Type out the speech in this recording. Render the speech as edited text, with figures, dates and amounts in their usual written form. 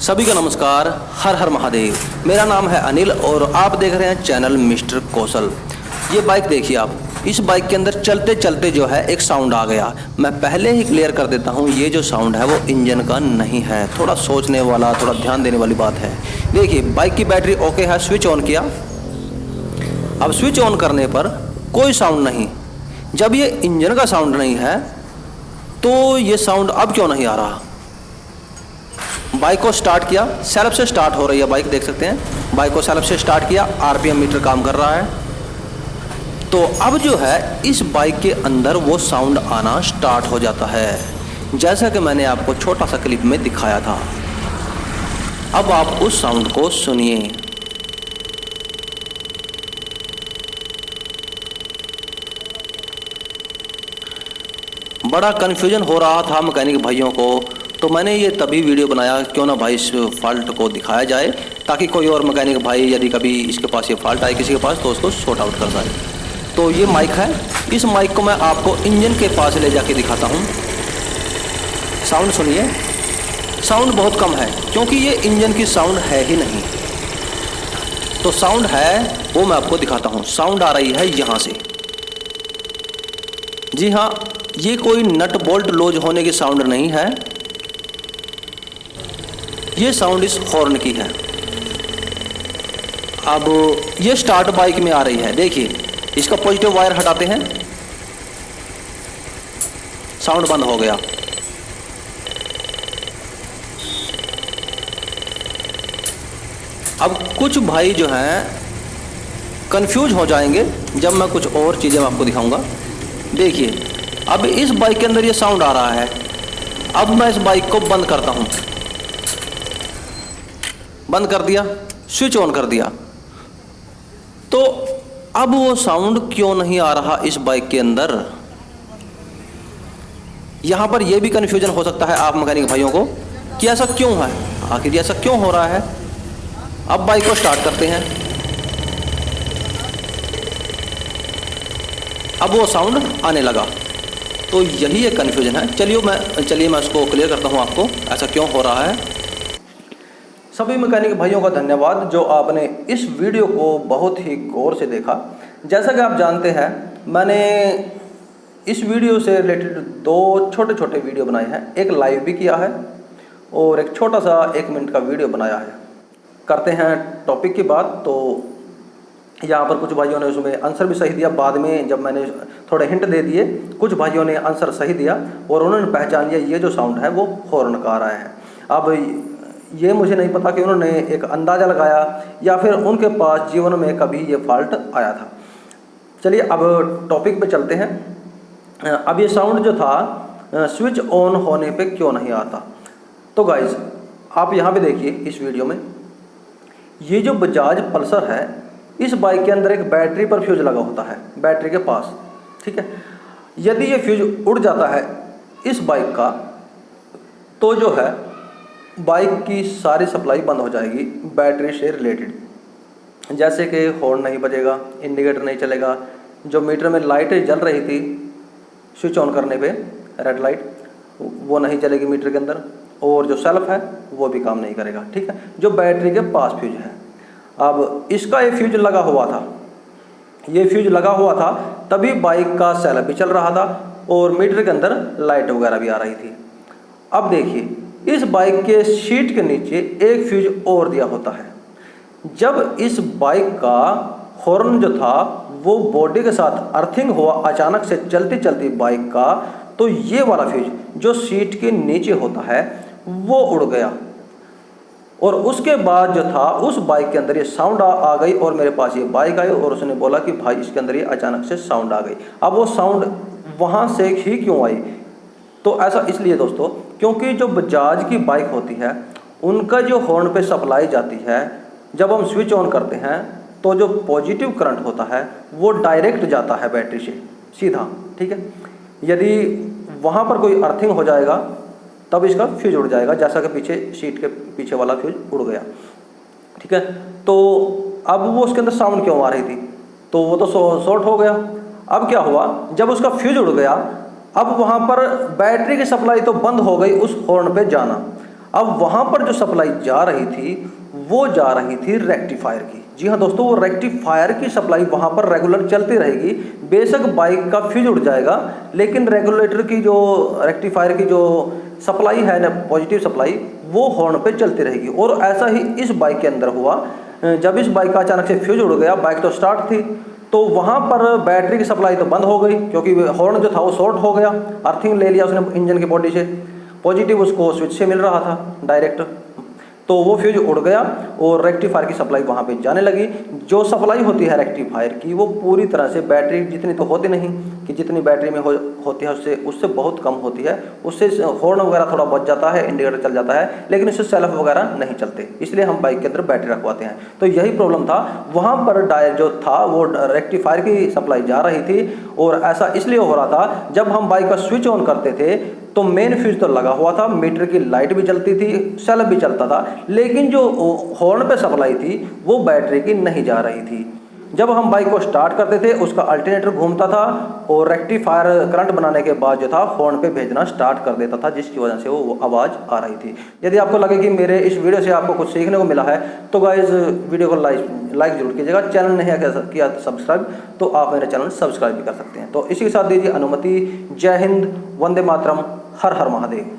सभी को नमस्कार। हर हर महादेव। मेरा नाम है अनिल और आप देख रहे हैं चैनल मिस्टर कौशल। ये बाइक देखिए आप, इस बाइक के अंदर चलते चलते जो है एक साउंड आ गया। मैं पहले ही क्लियर कर देता हूँ, ये जो साउंड है वो इंजन का नहीं है। थोड़ा सोचने वाला, थोड़ा ध्यान देने वाली बात है। देखिए बाइक की बैटरी ओके है, स्विच ऑन किया। अब स्विच ऑन करने पर कोई साउंड नहीं। जब ये इंजन का साउंड नहीं है तो ये साउंड अब क्यों नहीं आ रहा। बाइक को स्टार्ट किया, सेल्फ से स्टार्ट हो रही है बाइक, देख सकते हैं। बाइक को सेल्फ से स्टार्ट किया, आरपीएम मीटर काम कर रहा है। तो अब जो है इस बाइक के अंदर वो साउंड आना स्टार्ट हो जाता है, जैसा कि मैंने आपको छोटा सा क्लिप में दिखाया था। अब आप उस साउंड को सुनिए। बड़ा कन्फ्यूजन हो रहा था मैकेनिक भाइयों को, तो मैंने ये तभी वीडियो बनाया, क्यों ना भाई इस फॉल्ट को दिखाया जाए, ताकि कोई और मैकेनिक भाई यदि कभी इसके पास ये फॉल्ट आए किसी के पास तो उसको सॉर्ट आउट कर पाए। तो ये माइक है, इस माइक को मैं आपको इंजन के पास ले जाके दिखाता हूँ। साउंड सुनिए। साउंड बहुत कम है क्योंकि ये इंजन की साउंड है ही नहीं। तो साउंड है वो मैं आपको दिखाता हूँ। साउंड आ रही है यहाँ से। जी हाँ, ये कोई नट बोल्ट लूज होने की साउंड नहीं है, ये साउंड इस हॉर्न की है। अब ये स्टार्ट बाइक में आ रही है। देखिए इसका पॉजिटिव वायर हटाते हैं, साउंड बंद हो गया। अब कुछ भाई जो हैं कंफ्यूज हो जाएंगे जब मैं कुछ और चीज़ें आपको दिखाऊंगा। देखिए अब इस बाइक के अंदर ये साउंड आ रहा है। अब मैं इस बाइक को बंद करता हूं। बंद कर दिया, स्विच ऑन कर दिया, तो अब वो साउंड क्यों नहीं आ रहा इस बाइक के अंदर। यहां पर यह भी कंफ्यूजन हो सकता है आप मैकेनिक भाइयों को कि ऐसा क्यों है, आखिर ऐसा क्यों हो रहा है। अब बाइक को स्टार्ट करते हैं, अब वो साउंड आने लगा। तो यही एक कन्फ्यूजन है। चलिए मैं उसको क्लियर करता हूँ आपको, ऐसा क्यों हो रहा है। सभी मैकेनिक भाइयों का धन्यवाद जो आपने इस वीडियो को बहुत ही गौर से देखा। जैसा कि आप जानते हैं, मैंने इस वीडियो से रिलेटेड 2 छोटे छोटे वीडियो बनाए हैं। एक लाइव भी किया है और एक छोटा सा 1 मिनट का वीडियो बनाया है। करते हैं टॉपिक की बात। तो यहाँ पर कुछ भाइयों ने उसमें आंसर भी सही दिया। बाद में जब मैंने थोड़े हिंट दे दिए, कुछ भाइयों ने आंसर सही दिया और उन्होंने पहचान लिया ये जो साउंड है वो हॉर्न का आ रहा है। अब ये मुझे नहीं पता कि उन्होंने एक अंदाज़ा लगाया या फिर उनके पास जीवन में कभी ये फॉल्ट आया था। चलिए अब टॉपिक पे चलते हैं। अब ये साउंड जो था स्विच ऑन होने पे क्यों नहीं आता। तो गाइज आप यहाँ पे देखिए इस वीडियो में, ये जो बजाज पल्सर है इस बाइक के अंदर एक बैटरी पर फ्यूज लगा होता है, बैटरी के पास, ठीक है। यदि ये फ्यूज उड़ जाता है इस बाइक का तो जो है बाइक की सारी सप्लाई बंद हो जाएगी बैटरी से रिलेटेड। जैसे कि हॉर्न नहीं बजेगा, इंडिकेटर नहीं चलेगा, जो मीटर में लाइटें जल रही थी स्विच ऑन करने पे रेड लाइट वो नहीं चलेगी मीटर के अंदर, और जो सेल्फ है वो भी काम नहीं करेगा, ठीक है, जो बैटरी के पास फ्यूज है। अब इसका ये फ्यूज लगा हुआ था, ये फ्यूज लगा हुआ था तभी बाइक का सेल्फ भी चल रहा था और मीटर के अंदर लाइट वगैरह भी आ रही थी। अब देखिए इस बाइक के सीट के नीचे एक फ्यूज और दिया होता है। जब इस बाइक का हॉर्न जो था वो बॉडी के साथ अर्थिंग हुआ अचानक से चलती चलती बाइक का, तो ये वाला फ्यूज जो सीट के नीचे होता है वो उड़ गया और उसके बाद जो था उस बाइक के अंदर ये साउंड आ गई और मेरे पास ये बाइक आई और उसने बोला कि भाई इसके अंदर ये अचानक से साउंड आ गई। अब वो साउंड वहाँ से ही क्यों आई, तो ऐसा इसलिए दोस्तों क्योंकि जो बजाज की बाइक होती है उनका जो हॉर्न पे सप्लाई जाती है, जब हम स्विच ऑन करते हैं तो जो पॉजिटिव करंट होता है वो डायरेक्ट जाता है बैटरी से सीधा, ठीक है। यदि वहाँ पर कोई अर्थिंग हो जाएगा तब इसका फ्यूज उड़ जाएगा, जैसा कि पीछे सीट के पीछे वाला फ्यूज उड़ गया, ठीक है। तो अब वो उसके अंदर साउंड क्यों आ रही थी, तो वो तो शॉर्ट हो गया। अब क्या हुआ, जब उसका फ्यूज उड़ गया अब वहाँ पर बैटरी की सप्लाई तो बंद हो गई उस हॉर्न पे जाना। अब वहाँ पर जो सप्लाई जा रही थी वो जा रही थी रेक्टिफायर की। जी हाँ दोस्तों, वो रेक्टिफायर की सप्लाई वहाँ पर रेगुलर चलती रहेगी। बेशक बाइक का फ्यूज उड़ जाएगा, लेकिन रेगुलेटर की जो रेक्टिफायर की जो सप्लाई है ना, पॉजिटिव सप्लाई, वो हॉर्न पे चलती रहेगी। और ऐसा ही इस बाइक के अंदर हुआ। जब इस बाइक का अचानक से फ्यूज उड़ गया, बाइक तो स्टार्ट थी, तो वहाँ पर बैटरी की सप्लाई तो बंद हो गई, क्योंकि हॉर्न जो था वो शॉर्ट हो गया। अर्थिंग ले लिया उसने इंजन की बॉडी से, पॉजिटिव उसको स्विच से मिल रहा था डायरेक्ट, तो वो फ्यूज उड़ गया और रेक्टिफायर की सप्लाई वहाँ पे जाने लगी। जो सप्लाई होती है रेक्टिफायर की, वो पूरी तरह से बैटरी जितनी तो होती नहीं कि जितनी बैटरी में होती है उससे बहुत कम होती है। उससे हॉर्न वगैरह थोड़ा बच जाता है, इंडिकेटर चल जाता है, लेकिन उससे सेल्फ वगैरह नहीं चलते, इसलिए हम बाइक के अंदर बैटरी रखवाते हैं। तो यही प्रॉब्लम था वहाँ पर। डायल जो था वो रेक्टिफायर की सप्लाई जा रही थी, और ऐसा इसलिए हो रहा था जब हम बाइक का स्विच ऑन करते थे तो मेन फ्यूज तो लगा हुआ था, मीटर की लाइट भी जलती थी, सेल्फ भी चलता था, लेकिन जो हॉर्न पे सप्लाई थी वो बैटरी की नहीं जा रही थी। जब हम बाइक को स्टार्ट करते थे उसका अल्टरनेटर घूमता था और रेक्टिफायर करंट बनाने के बाद जो था हॉर्न पे भेजना स्टार्ट कर देता था, जिसकी वजह से वो आवाज़ आ रही थी। यदि आपको लगे कि मेरे इस वीडियो से आपको कुछ सीखने को मिला है तो गाइस वीडियो को लाइक जरूर कीजिएगा। चैनल नहीं किया सब्सक्राइब तो आप मेरे चैनल सब्सक्राइब भी कर सकते हैं। तो इसी के साथ दीजिए अनुमति। जय हिंद, वंदे मातरम, हर हर महादेव।